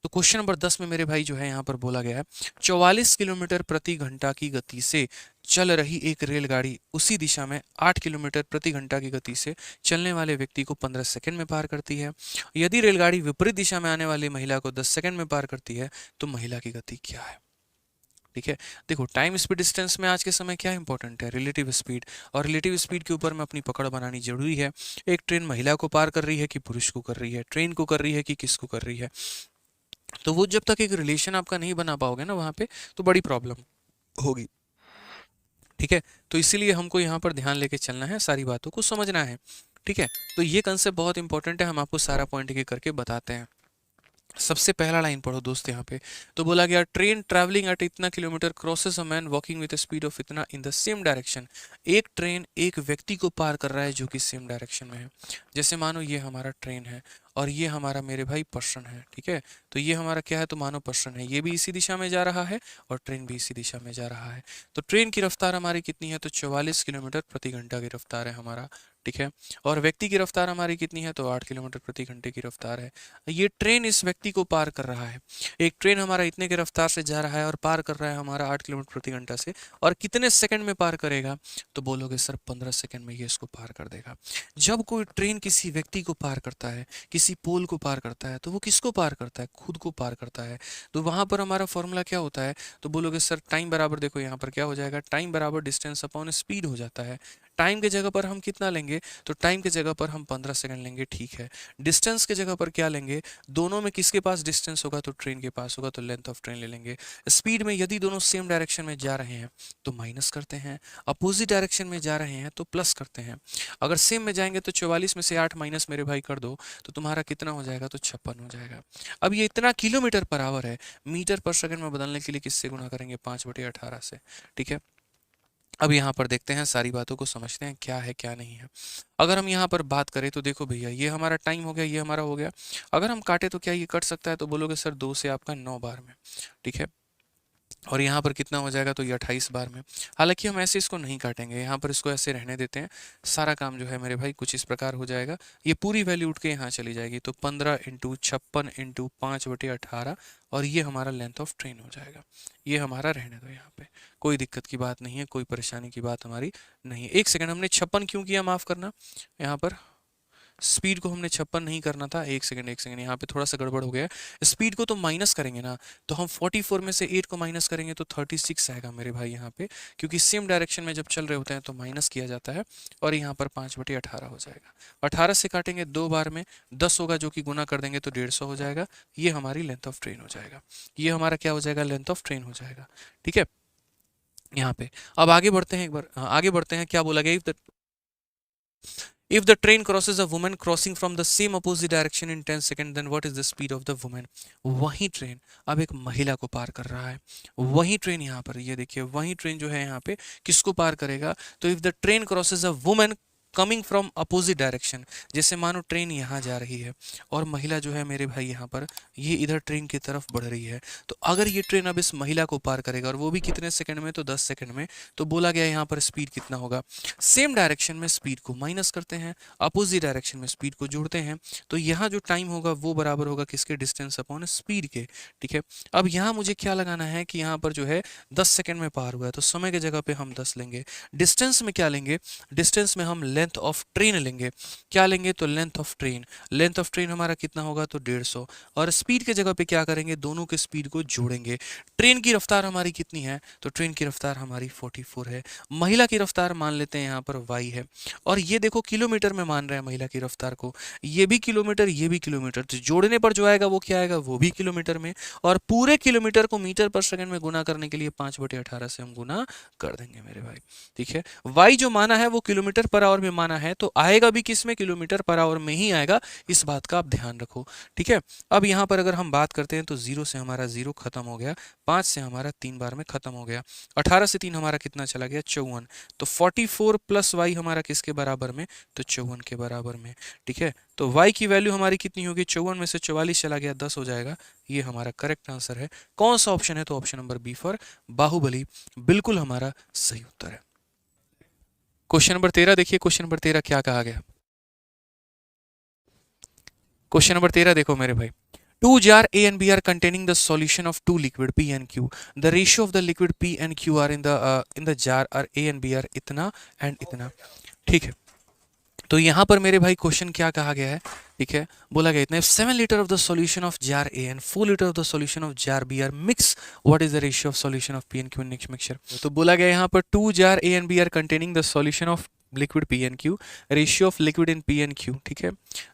तो क्वेश्चन नंबर 10 में मेरे भाई जो है यहाँ पर बोला गया है 44 किलोमीटर प्रति घंटा की गति से चल रही एक रेलगाड़ी उसी दिशा में 8 किलोमीटर प्रति घंटा की गति से चलने वाले व्यक्ति को 15 सेकंड में पार करती है। यदि रेलगाड़ी विपरीत दिशा में आने वाली महिला को 10 सेकंड में पार करती है तो महिला की गति क्या है। ठीक है, देखो टाइम स्पीड डिस्टेंस में आज के समय क्या इंपॉर्टेंट है, रिलेटिव स्पीड, और रिलेटिव स्पीड के ऊपर में अपनी पकड़ बनानी जरूरी है। एक ट्रेन महिला को पार कर रही है कि पुरुष को कर रही है, ट्रेन को कर रही है कि किसको कर रही है, तो वो जब तक एक रिलेशन आपका नहीं बना पाओगे ना वहां पे, तो बड़ी प्रॉब्लम होगी। ठीक है, तो इसीलिए हमको यहाँ पर ध्यान लेके चलना है, सारी बातों को समझना है। ठीक है, तो ये कंसेप्ट बहुत इंपॉर्टेंट है, हम आपको सारा पॉइंट एक करके बताते हैं। सबसे पहला लाइन पढ़ो दोस्त यहाँ पे। तो बोला गया ट्रेन ट्रैवलिंग एट इतना kilometre crosses a man walking with speed of इतना इन द सेम डायरेक्शन। एक ट्रेन एक व्यक्ति को पार कर रहा है जो कि सेम डायरेक्शन में है। जैसे मानो ये हमारा ट्रेन है और ये हमारा मेरे भाई पर्सन है। ठीक है, तो ये हमारा क्या है, तो मानो पर्सन है, ये भी इसी दिशा में जा रहा है और ट्रेन भी इसी दिशा में जा रहा है। तो ट्रेन की रफ्तार हमारी कितनी है, तो 44 किलोमीटर प्रति घंटा की रफ्तार है हमारा। ठीक है, और व्यक्ति की रफ्तार हमारी कितनी है, तो 8 किलोमीटर प्रति घंटे की रफ्तार है। ये ट्रेन इस व्यक्ति को पार कर रहा है। एक ट्रेन हमारा इतने की रफ्तार से जा रहा है और पार कर रहा है हमारा 8 किलोमीटर प्रति घंटा से, और कितने सेकंड में पार करेगा, तो बोलोगे सर 15 सेकंड में ये इसको पार कर देगा। जब कोई ट्रेन किसी व्यक्ति को पार करता है, किसी पोल को पार करता है, तो वो किसको पार करता है, खुद को पार करता है। तो वहां पर हमारा फॉर्मूला क्या होता है, तो बोलोगे सर टाइम बराबर, देखो यहाँ पर क्या हो जाएगा, टाइम बराबर डिस्टेंस अपॉन स्पीड हो जाता है। टाइम के जगह पर हम कितना लेंगे, तो टाइम के जगह पर हम 15 सेकंड लेंगे। ठीक है, डिस्टेंस के जगह पर क्या लेंगे, दोनों में किसके पास डिस्टेंस होगा, तो ट्रेन के पास होगा, तो लेंथ ऑफ ट्रेन ले लेंगे। स्पीड में यदि दोनों सेम डायरेक्शन में जा रहे हैं तो माइनस करते हैं, अपोजिट डायरेक्शन में जा रहे हैं तो प्लस करते हैं। अगर सेम में जाएंगे तो 44 में से 8 माइनस मेरे भाई कर दो तो तुम्हारा कितना हो जाएगा, तो 56 हो जाएगा। अब ये इतना किलोमीटर पर आवर है, मीटर पर सेकंड में बदलने के लिए किससे गुणा करेंगे, 5/18 से। ठीक है, अब यहाँ पर देखते हैं, सारी बातों को समझते हैं क्या है क्या नहीं है। अगर हम यहाँ पर बात करें तो देखो भैया, ये हमारा टाइम हो गया, ये हमारा हो गया। अगर हम काटे तो क्या ये कट सकता है? तो बोलोगे सर 2 से आपका 9 बार में, ठीक है। और यहाँ पर कितना हो जाएगा? तो ये 28 बार में। हालांकि हम ऐसे इसको नहीं काटेंगे, यहाँ पर इसको ऐसे रहने देते हैं। सारा काम जो है मेरे भाई कुछ इस प्रकार हो जाएगा, ये पूरी वैल्यू उठ के यहाँ चली जाएगी। तो 15 इंटू 56 इंटू 5/18, और ये हमारा लेंथ ऑफ ट्रेन हो जाएगा। ये हमारा रहने दो यहाँ पे, कोई दिक्कत की बात नहीं है, कोई परेशानी की बात हमारी नहीं है। एक सेकंड, हमने 56 क्यों किया, माफ़ करना। यहाँ पर स्पीड को हमने 56 नहीं करना था। एक सेकंड एक सेकंड, यहाँ पे थोड़ा सा गड़बड़ हो गया है। स्पीड को तो माइनस करेंगे ना, तो हम 44 में से 8 को माइनस करेंगे तो 36 आएगा मेरे भाई यहाँ पे, क्योंकि सेम डायरेक्शन में जब चल रहे होते हैं तो माइनस किया जाता है। और यहाँ पर 5/18 हो जाएगा। 18 से काटेंगे 2 बार में, 10 होगा जो कि गुना कर देंगे तो 150 हो जाएगा। ये हमारी लेंथ ऑफ ट्रेन हो जाएगा। ये हमारा क्या हो जाएगा? लेंथ ऑफ ट्रेन हो जाएगा, ठीक है। यहाँ पे अब आगे बढ़ते हैं, एक बार आगे बढ़ते हैं। क्या बोला गया? If the train crosses a woman crossing from the same opposite direction in 10 seconds, then what is the speed of the woman? वही ट्रेन अब एक महिला को पार कर रहा है। वही ट्रेन यहाँ पर, ये देखिए, वही ट्रेन जो है यहाँ पे किसको पार करेगा? तो if the train crosses a woman coming from opposite direction, जैसे मानो ट्रेन यहाँ जा रही है और महिला जो है मेरे भाई यहाँ पर ये इधर ट्रेन की तरफ बढ़ रही है, तो अगर ये ट्रेन अब इस महिला को पार करेगा, और वो भी कितने सेकंड में? तो 10 सेकंड में। तो बोला गया यहाँ पर स्पीड कितना होगा? सेम डायरेक्शन में स्पीड को माइनस करते हैं, अपोजिट डायरेक्शन में स्पीड को जोड़ते हैं, तो यहाँ जो टाइम होगा वो बराबर होगा किसके? डिस्टेंस अपॉन स्पीड के, ठीक है। अब यहाँ मुझे क्या लगाना है कि यहाँ पर जो है 10 सेकंड में पार हुआ है, तो समय की जगह पे हम 10 लेंगे। डिस्टेंस में क्या लेंगे? डिस्टेंस में हम लेंथ ऑफ ट्रेन लेंगे। क्या लेंगे? तो length of train. Length of train हमारा कितना होगा? तो 150। और स्पीड के जगह पे क्या करेंगे? दोनों के स्पीड को जोड़ेंगे। ट्रेन की रफ्तार हमारी कितनी है? तो ट्रेन की रफ्तार हमारी 44 है। महिला की रफ्तार मान लेते हैं यहाँ पर y है, और ये देखो किलोमीटर में मान रहे हैं महिला की रफ्तार को। ये भी किलोमीटर, ये भी किलोमीटर, तो जोड़ने पर जो आएगा वो क्या आएगा? वो भी किलोमीटर में। और पूरे किलोमीटर को मीटर पर सेकंड में गुना करने के लिए 5/18 से हम गुना कर देंगे मेरे भाई, ठीक है। y जो माना है वो किलोमीटर पर आवर में माना है, तो आएगा भी किस में? किलोमीटर पर आवर में ही आएगा। इस बात का आप ध्यान रखो, ठीक है। अब यहाँ पर अगर हम बात करते हैं तो 0 से हमारा 0 खत्म हो गया, 5 से हमारा 3 बार में खत्म हो गया, 18 से 3 हमारा कितना चला गया? 54। तो 44 प्लस y हमारा किसके बराबर में? तो 54 के बराबर में, ठीक है। तो y की वैल्यू हमारी कितनी होगी? 54 में से 44 चला गया, 10 हो जाएगा। ये हमारा करेक्ट आंसर है। कौन सा ऑप्शन है? तो option number B for Baahubali बिल्कुल हमारा सही उत्तर है। क्वेश्चन नंबर 13 देखिए, क्वेश्चन नंबर 13 क्या कहा गया? क्वेश्चन नंबर 13 देखो मेरे भाई, two jar A and B are containing the solution of two liquid P and Q. The ratio of the liquid P and Q are in the jar are A and B are इतना and इतना, ठीक है। तो यहाँ पर मेरे भाई क्वेश्चन क्या कहा गया है? ठीक है, बोला गया इतना, 7 litre of the solution of jar A and 4 litre of the solution of jar B are mix, what is the ratio of solution of P and Q in next mixture? तो बोला गया यहाँ पर 2 jar A and B are containing the solution of liquid P and Q, ratio of liquid in P and Q, ठीक है।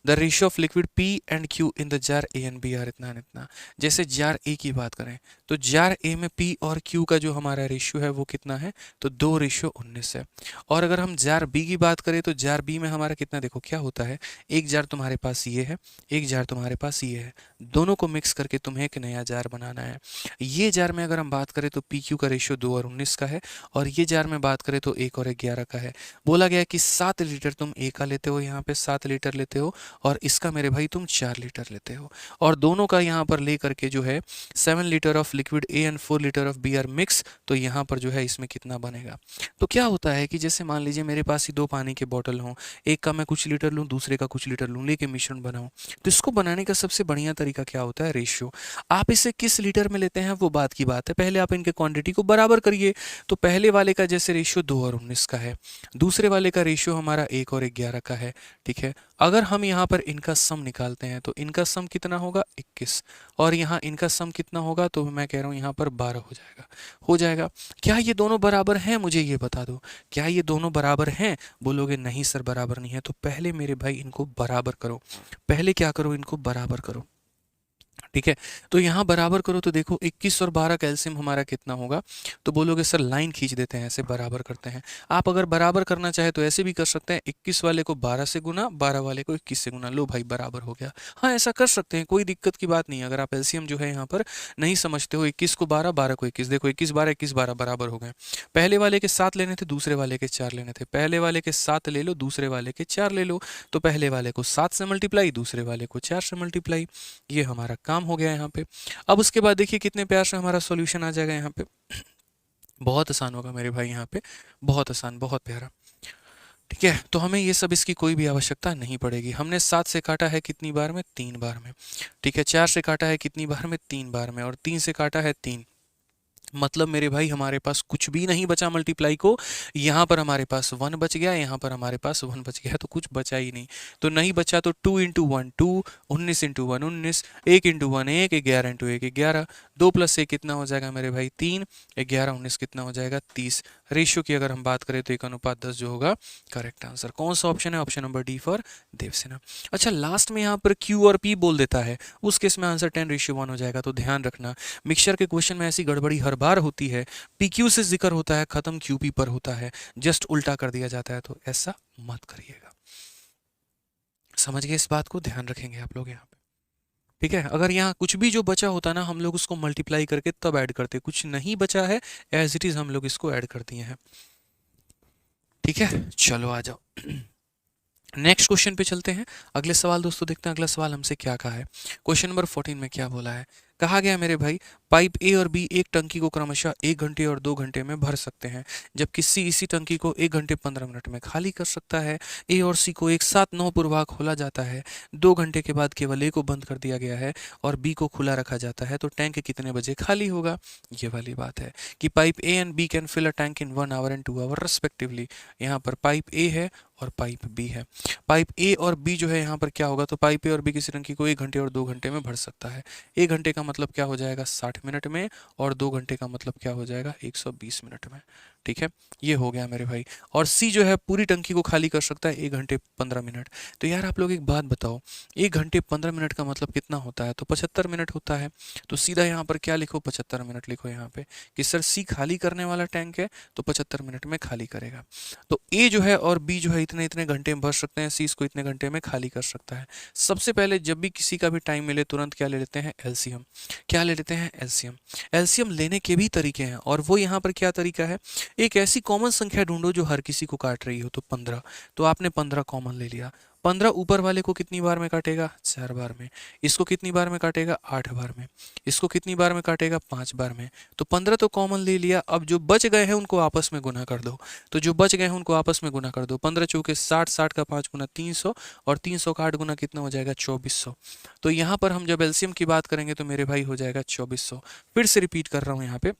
the ratio of liquid P and Q in the jar A and B are इतना and इतना। जैसे जार A की बात करें तो जार A में P और Q का जो हमारा रेशियो है वो कितना है? तो 2:19 है। और अगर हम जार B की बात करें तो जार B में हमारा कितना, देखो क्या होता है, एक जार तुम्हारे पास ये है, एक जार तुम्हारे पास ये है, दोनों को मिक्स करके तुम्हें एक नया जार बनाना है। ये जार में अगर हम बात करें तो पी क्यू का रेशियो 2 और 19 का है, और ये जार में बात करें तो 1 और 11 का है। बोला गया कि 7 लीटर तुम ए का लेते हो, यहाँ पे 7 लीटर लेते हो, और इसका मेरे भाई तुम 4 लीटर लेते हो, और दोनों का यहाँ पर ले करके जो है 7 litre of liquid A and 4 litre of B are mix, तो यहाँ पर जो है इसमें कितना बनेगा? तो क्या होता है कि जैसे मान लीजिए मेरे पास ही 2 पानी के बॉटल हों, एक का मैं कुछ लीटर लूँ, दूसरे का कुछ लीटर लूँ, लेके मिश्रण बनाऊँ, तो इसको बनाने का सबसे बढ़िया तरीका क्या होता है? रेशियो। आप इसे किस लीटर में लेते हैं वो बात की बात है, पहले आप इनके क्वांटिटी को बराबर करिए। तो पहले वाले का जैसे रेशियो 2 और 19 का है, दूसरे वाले का रेशियो हमारा 1 और 11 का है, ठीक है। अगर हम यहाँ पर इनका सम निकालते हैं तो इनका सम कितना होगा? 21, और यहाँ इनका सम कितना होगा? तो मैं कह रहा हूँ यहाँ पर 12 हो जाएगा, हो जाएगा। क्या ये दोनों बराबर हैं? मुझे ये बता दो, क्या ये दोनों बराबर हैं? बोलोगे नहीं सर बराबर नहीं है, तो पहले मेरे भाई इनको बराबर करो, पहले क्या करो? इनको बराबर करो, ठीक है। तो यहाँ बराबर करो तो देखो 21 और 12 का एलसीएम हमारा कितना होगा, तो बोलोगे सर लाइन खींच देते हैं, ऐसे बराबर करते हैं। आप अगर बराबर करना चाहे तो ऐसे भी कर सकते हैं, 21 वाले को 12 से गुना, 12 वाले को 21 से गुना, लो भाई बराबर हो गया। हाँ ऐसा कर सकते हैं, कोई दिक्कत की बात नहीं है। अगर आप एलसीएम जो है यहाँ पर नहीं समझते हो, 21 को 12, 12 को 21, देखो 21 12 21 12 बराबर हो गए। पहले वाले के 7 लेने थे, दूसरे वाले के 4 लेने थे, पहले वाले के 7 ले लो, दूसरे वाले के 4 ले लो, तो पहले वाले को 7 से मल्टीप्लाई, दूसरे वाले को 4 से मल्टीप्लाई, ये हमारा काम हो गया यहाँ पे। अब उसके बाद देखिए कितने प्यार से हमारा सॉल्यूशन आ जाएगा यहाँ पे, बहुत आसान होगा मेरे भाई यहाँ पे, बहुत आसान, बहुत प्यारा। ठीक है, तो हमें ये सब इसकी कोई भी आवश्यकता नहीं पड़ेगी। हमने 7 से काटा है कितनी बार में, 3 बार में। ठीक है, 4 से काटा है कितनी बार में, 3 बार में, और 3 से काटा है 3। मतलब मेरे भाई हमारे पास कुछ भी नहीं बचा मल्टीप्लाई को, यहाँ पर हमारे पास 1 बच गया, यहाँ पर हमारे पास 1 बच गया, तो कुछ बचा ही नहीं। तो नहीं बचा तो 2 into 1 2, 19 into 1 19, 1 into 1 1, 11 into 1 11, 2 plus 1 कितना हो जाएगा मेरे भाई 3, 11 19 कितना हो जाएगा 30। रेशियो की अगर हम बात करें तो 1:10 जो होगा करेक्ट आंसर। कौन सा ऑप्शन है, option number D for Devasena. अच्छा लास्ट में यहाँ पर क्यू और पी बोल देता है, उस केस में आंसर 10:1 हो जाएगा। तो ध्यान रखना मिक्सचर के क्वेश्चन में ऐसी गड़बड़ी हर बार होती है, पीक्यू से जिक्र होता है, खत्म क्यूपी पर होता है, जस्ट उल्टा कर दिया जाता है, तो ऐसा मत करिएगा। समझ गए इस बात को, ध्यान रखेंगे आप लोग यहाँ पे। ठीक है, अगर यहाँ कुछ भी जो बचा होता ना हम लोग उसको मल्टीप्लाई करके तब ऐड करते, कुछ नहीं बचा है एज इट इज हम लोग इसको ऐड कर दिए हैं। ठीक है, चलो आ जाओ नेक्स्ट क्वेश्चन पे चलते हैं। अगले सवाल दोस्तों देखते हैं अगला सवाल हमसे क्या कहा है। क्वेश्चन नंबर 14 में क्या बोला है, कहा गया मेरे भाई पाइप ए और बी एक टंकी को क्रमशः 1 घंटे और 2 घंटे में भर सकते हैं, जबकि सी इसी टंकी को 1 घंटे 15 मिनट में खाली कर सकता है। ए और सी को एक साथ 9 पूर्वा खोला जाता है, 2 घंटे के बाद केवल ए को बंद कर दिया गया है और बी को खुला रखा जाता है, तो टैंक कितने बजे खाली होगा। ये वाली बात है कि pipe A and B can fill a tank in 1 hour and 2 hour respectively. यहाँ पर पाइप ए है और पाइप बी है। पाइप ए और बी जो है यहाँ पर क्या होगा, तो पाइप ए और बी किसी टंकी को 1 घंटे और 2 घंटे में भर सकता है। 1 घंटे का मतलब क्या हो जाएगा 60 मिनट में, और 2 घंटे का मतलब क्या हो जाएगा 120 मिनट में। ठीक है, ये हो गया मेरे भाई। और सी जो है पूरी टंकी को खाली कर सकता है 1 घंटे 15 मिनट। तो यार आप लोग एक बात बताओ, 1 घंटे 15 मिनट का मतलब कितना होता है, तो 75 मिनट होता है। तो सीधा यहाँ पर क्या लिखो 75 मिनट लिखो यहाँ पे कि सर सी खाली करने वाला टैंक है तो 75 मिनट में खाली करेगा। तो ए जो है और बी जो है इतने इतने घंटे में भर सकते हैं, सी इसको इतने घंटे में खाली कर सकता है। सबसे पहले जब भी किसी का भी टाइम मिले तुरंत क्या ले लेते हैं एलसीएम। क्या ले लेते हैं एलसीएम। एलसीएम लेने के भी तरीके हैं, और वो यहाँ पर क्या तरीका है, एक ऐसी कॉमन संख्या ढूंढो जो हर किसी को काट रही हो। तो 15, तो आपने 15 कॉमन ले लिया। 15 ऊपर वाले को कितनी बार में काटेगा 4 बार में, इसको कितनी बार में काटेगा 8 बार में, इसको कितनी बार में काटेगा 5 बार में। तो 15 तो कॉमन ले लिया, अब जो बच गए हैं उनको आपस में गुना कर दो। तो जो बच गए हैं उनको आपस में गुना कर दो, 15 चौके 60, 60 का 5 गुना 300, और 300 का 8 गुना कितना हो जाएगा 2400। तो यहाँ पर हम जब एलसीएम की बात करेंगे तो मेरे भाई हो जाएगा 2400। फिर से रिपीट कर रहा हूँ यहाँ पे,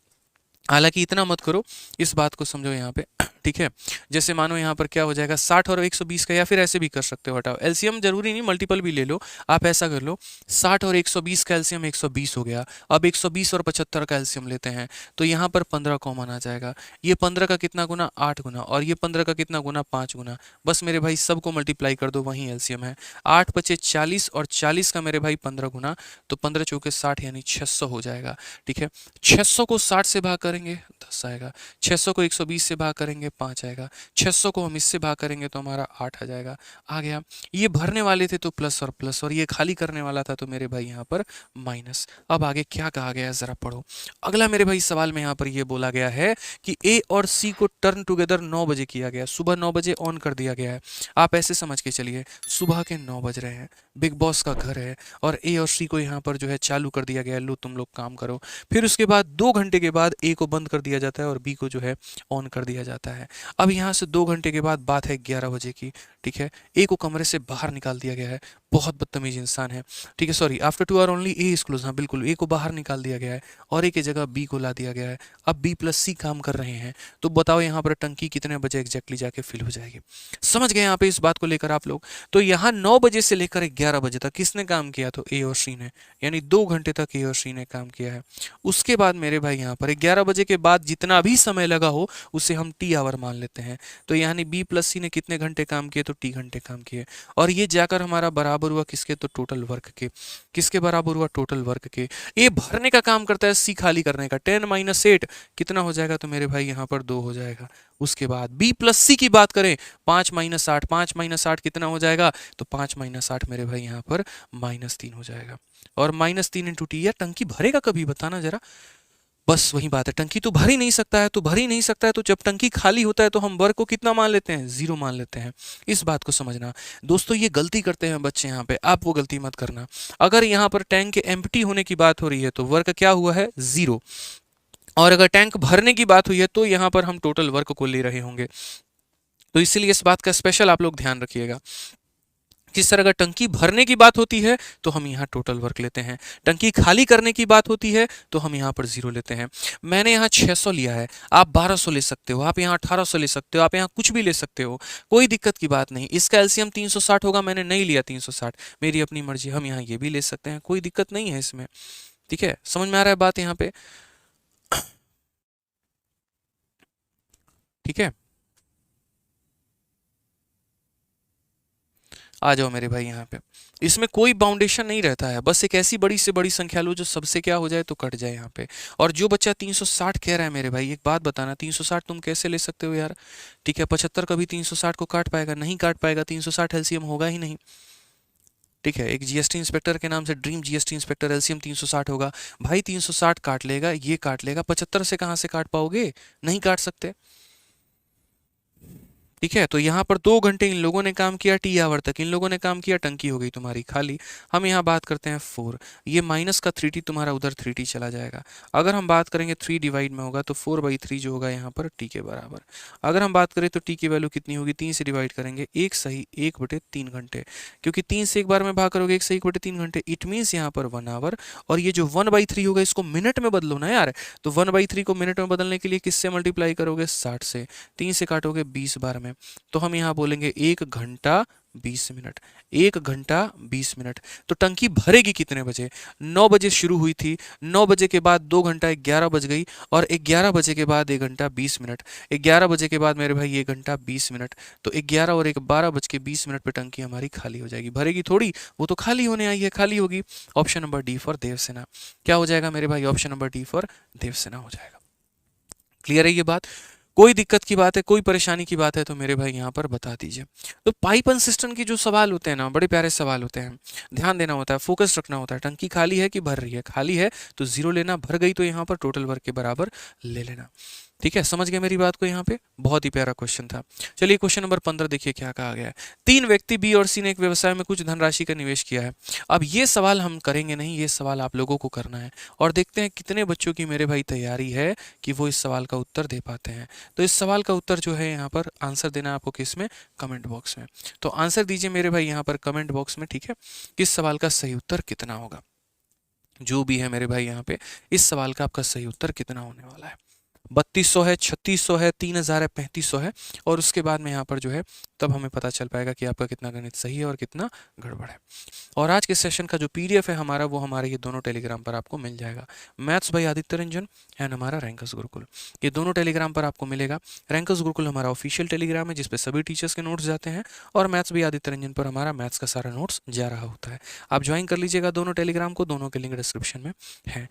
हालांकि इतना मत करो, इस बात को समझो यहाँ पे। ठीक है, जैसे मानो यहाँ पर क्या हो जाएगा 60 और 120 का, या फिर ऐसे भी कर सकते हो, हटाओ एलसीएम जरूरी नहीं मल्टीपल भी ले लो। आप ऐसा कर लो 60 और 120 का एलसीएम 120 हो गया। अब 120 और 75 का एलसीएम लेते हैं, तो यहाँ पर 15 कॉमन आ जाएगा। ये 15 का कितना गुना 8 गुना, और ये 15 का कितना गुना 5 गुना। बस मेरे भाई सबको मल्टीप्लाई कर दो, वही एलसीएम है। 8 पचे 40, और 40 का मेरे भाई 15 गुना, तो 15 चौके 60 यानी 600 हो जाएगा। ठीक है, 600 को 60 से भाग करेंगे 10 आएगा, 600 को 120 से भाग करेंगे 5 आएगा, 600 को हम इससे भाग करेंगे तो हमारा 8 आ जाएगा। आ गया, ये भरने वाले थे तो प्लस और प्लस, और ये खाली करने वाला था तो मेरे भाई यहाँ पर माइनस। अब आगे क्या कहा गया है जरा पढ़ो। अगला मेरे भाई सवाल में यहाँ पर ये बोला गया है कि ए और सी को टर्न टुगेदर 9 बजे किया गया, सुबह 9 बजे ऑन कर दिया गया है। आप ऐसे समझ के चलिए सुबह के 9 बज रहे हैं, बिग बॉस का घर है, और ए और सी को यहाँ पर जो है चालू कर दिया गया है, लो तुम लोग काम करो। फिर उसके बाद 2 घंटे के बाद ए को बंद कर दिया जाता है और बी को जो है ऑन कर दिया जाता है। अब यहाँ से 2 घंटे के बाद बात है 11 बजे की। ठीक है, ए को कमरे से बाहर निकाल दिया गया है, बहुत बदतमीज इंसान है। ठीक है, sorry, after 2 hour only A is close, हाँ बिल्कुल, ए को बाहर निकाल दिया गया है और ए की जगह बी को ला दिया गया है। अब बी प्लस सी काम कर रहे हैं, तो बताओ यहाँ पर टंकी कितने बजे एग्जैक्टली जाके फिल हो जाएगी। समझ गए यहाँ पे इस बात को लेकर आप लोग। तो यहाँ 9 बजे से लेकर 11 बजे तक किसने काम किया, तो ए और सी ने, यानी 2 घंटे तक ए और सी ने काम किया है। उसके बाद मेरे भाई यहाँ पर 11 बजे के बाद जितना भी समय लगा हो उसे हम टी आवर मान लेते हैं। तो यानी बी प्लस सी ने कितने घंटे काम किए, तो टी घंटे काम किए, और ये जाकर हमारा बराबर बराबर हुआ किसके, तो टोटल वर्क के। किसके बराबर हुआ, टोटल वर्क के। ए भरने का काम करता है, सी खाली करने का। 10 - 8 कितना हो जाएगा, तो मेरे भाई यहाँ पर 2 हो जाएगा। उसके बाद बी प्लस सी की बात करें, 5 - 8, 5 - 8 कितना हो जाएगा, तो 5 - 8 मेरे भाई यहाँ पर -3 हो जाएगा। और -3 इंटू टी। यार टंकी भरेगा कभी, बताना जरा। बस वही बात है, टंकी तो भर ही नहीं सकता है, तो भर ही नहीं सकता है, तो जब टंकी खाली होता है तो हम वर्क को कितना मान लेते हैं, 0 मान लेते हैं। इस बात को समझना दोस्तों, ये गलती करते हैं बच्चे यहाँ पे, आप वो गलती मत करना। अगर यहाँ पर टैंक के एम्प्टी होने की बात हो रही है तो वर्क क्या हुआ है, 0। और अगर टैंक भरने की बात हुई है तो यहाँ पर हम टोटल वर्क को ले रहे होंगे। तो इसीलिए इस बात का स्पेशल आप लोग ध्यान रखिएगा। जिस तरह अगर टंकी भरने की बात होती है तो हम यहाँ टोटल वर्क लेते हैं, टंकी खाली करने की बात होती है तो हम यहाँ पर 0 लेते हैं। मैंने यहाँ 600 लिया है, आप 1200 ले सकते हो, आप यहाँ 1800 ले सकते हो, आप यहाँ कुछ भी ले सकते हो, कोई दिक्कत की बात नहीं। इसका एलसीएम 360 होगा, मैंने नहीं लिया 360, मेरी अपनी मर्जी। हम यहाँ ये भी ले सकते हैं, कोई दिक्कत नहीं है इसमें। ठीक है, समझ में आ रहा है बात यहाँ पे? ठीक है, आ जाओ मेरे भाई यहाँ पे। इसमें कोई बाउंडेशन नहीं रहता है, बस एक ऐसी बड़ी से बड़ी संख्या लो जो सबसे क्या हो जाए तो कट जाए यहाँ पे। और जो बच्चा 360 कह रहा है मेरे भाई, एक बात बताना, 360 तुम कैसे ले सकते हो यार? ठीक है, 75 कभी 360 को काट पाएगा? नहीं काट पाएगा, 360 एलसीएम होगा ही नहीं। ठीक है, एक जीएसटी इंस्पेक्टर के नाम से ड्रीम जीएसटी इंस्पेक्टर, एलसीएम 360 होगा भाई, 360 काट लेगा, ये काट लेगा, 75 से कहाँ से काट पाओगे? नहीं काट सकते। ठीक है, तो यहाँ पर 2 घंटे इन लोगों ने काम किया, टी आवर तक इन लोगों ने काम किया, टंकी हो गई तुम्हारी खाली। हम यहाँ बात करते हैं 4, ये माइनस का 3t तुम्हारा उधर 3t चला जाएगा। अगर हम बात करेंगे 3 डिवाइड में होगा तो 4/3 जो होगा यहाँ पर टी के बराबर। अगर हम बात करें तो टी की वैल्यू कितनी होगी, 3 से डिवाइड करेंगे, 1 सही 1/3 घंटे, क्योंकि 3 से एक बार में भाग करोगे 1 सही 1/3 घंटे, इट मीन्स यहाँ पर 1 आवर। और ये जो 1/3 होगा इसको मिनट में बदलो ना यार, तो 1/3 को मिनट में बदलने के लिए किससे मल्टीप्लाई करोगे, 60 से, 3 से काटोगे 20 बार में, तो हम यहाँ बोलेंगे 1 घंटा 20 मिनट, 1 घंटा 20 मिनट। तो टंकी भरेगी कितने बजे, 9 बजे शुरू हुई थी, 9 बजे के बाद 2 घंटा 11 बज गई, और 11 बजे के बाद 1 घंटा 20 मिनट, 11 बजे के बाद मेरे भाई 1 घंटा 20 मिनट, तो 11 और 1 12:20 पे टंकी हमारी खाली हो जाएगी। भरेगी थोड़ी, वो तो खाली होने आई है, खाली होगी। Option number D for Devasena. क्या हो जाएगा मेरे भाई, option number D for Devasena हो जाएगा। क्लियर है ये बात? कोई दिक्कत की बात है, कोई परेशानी की बात है तो मेरे भाई यहाँ पर बता दीजिए। तो पाइप एंड सिस्टम की जो सवाल होते हैं ना, बड़े प्यारे सवाल होते हैं, ध्यान देना होता है, फोकस रखना होता है। टंकी खाली है कि भर रही है, खाली है तो 0 लेना, भर गई तो यहाँ पर टोटल वर्क के बराबर ले लेना। ठीक है, समझ गए मेरी बात को? यहाँ पे बहुत ही प्यारा क्वेश्चन था। चलिए क्वेश्चन नंबर 15 देखिए क्या कहा गया है। 3 व्यक्ति बी और सी ने एक व्यवसाय में कुछ धनराशि का निवेश किया है। अब ये सवाल हम करेंगे नहीं, ये सवाल आप लोगों को करना है, और देखते हैं कितने बच्चों की मेरे भाई तैयारी है कि वो इस सवाल का उत्तर दे पाते हैं। तो इस सवाल का उत्तर जो है यहाँ पर आंसर देना है आपको किस में, कमेंट बॉक्स में। तो आंसर दीजिए मेरे भाई यहाँ पर कमेंट बॉक्स में। ठीक है, किस सवाल का सही उत्तर कितना होगा, जो भी है मेरे भाई यहाँ पे, इस सवाल का आपका सही उत्तर कितना होने वाला है। 3200 है, 3600 है, 3000 है, 3500 है, और उसके बाद में यहाँ पर जो है तब हमें पता चल पाएगा कि आपका कितना गणित सही है और कितना गड़बड़ है। और आज के सेशन का जो पीडीएफ है हमारा, वो हमारे ये दोनों टेलीग्राम पर आपको मिल जाएगा। Maths by Aditya Ranjan and हमारा रैंकर्स गुरुकुल, ये दोनों टेलीग्राम पर आपको मिलेगा। रैंकर्स गुरुकुल हमारा ऑफिशियल टेलीग्राम है जिसपे सभी टीचर्स के नोट्स जाते हैं, और मैथ्स बाय आदित्य रंजन पर हमारा मैथ्स का सारा नोट्स जा रहा होता है। आप ज्वाइन कर लीजिएगा दोनों टेलीग्राम को, दोनों के लिंक डिस्क्रिप्शन में है।